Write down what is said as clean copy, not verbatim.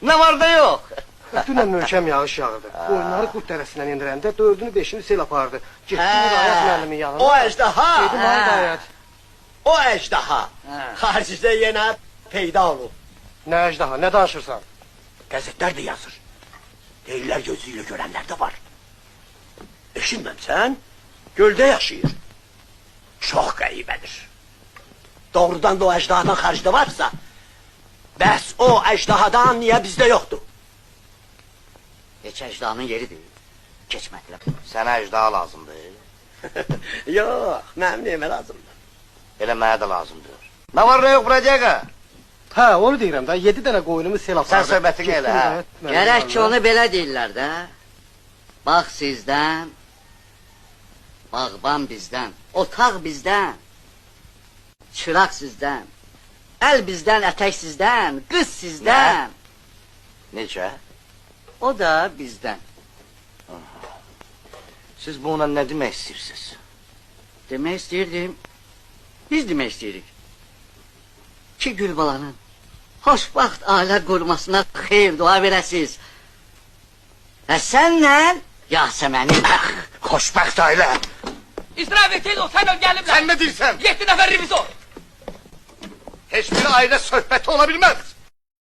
Ne var da yok. Dünən möhkəm yağış yağırdı. Qoyunları qurt dərəsindən indirəndə 4-ünü 5-ini sel apardı. Getdi Hidayət müəllimin yanına. O əjdaha. Dedim ay Hidayət. O əjdaha. Xaricdə yenə peyda olub. Nə əjdaha, nə danışırsan? Qəzetlər də yazır. Deyirlər gözüyle görənlər də var. Eşinməmsən, göldə yaşayır. Çox qəribədir. Doğrudan da o əjdahadan xaricdə varsa, bəs o əjdahadan niyə bizdə yoxdur? Heç əcdanın yeridir. Keçməklə. Sənə əcdaha lazımdır. Yox, mənim neyimə lazımdır. Elə mənə də lazımdır. Nə var nə yox buracaq? Hə, onu deyirəm da, 7 dənə qoyunumu sel apardı. Sən söhbətini elə, hə? Gərək ki onu belə deyirlər də. Bax sizdən, bağban bizdən, otaq bizdən, çıraq sizdən, əl bizdən, ətək sizdən, qız sizdən. Necə? O da bizdən. Siz bununla nə demək istəyirsiniz? Demək istəyirdim, biz demək istəyirik. Ki Gülbalanın xoşbaxt ailə qurmasına xeyir dua verəsiz. Və sənlə Yasəmənin Xoşbəxt ailə. İstiraf etseyiz o sen öl gelip Sən nə deyirsən? 7 nəfər revizor. Heç bir ailə söhbəti ola bilməz.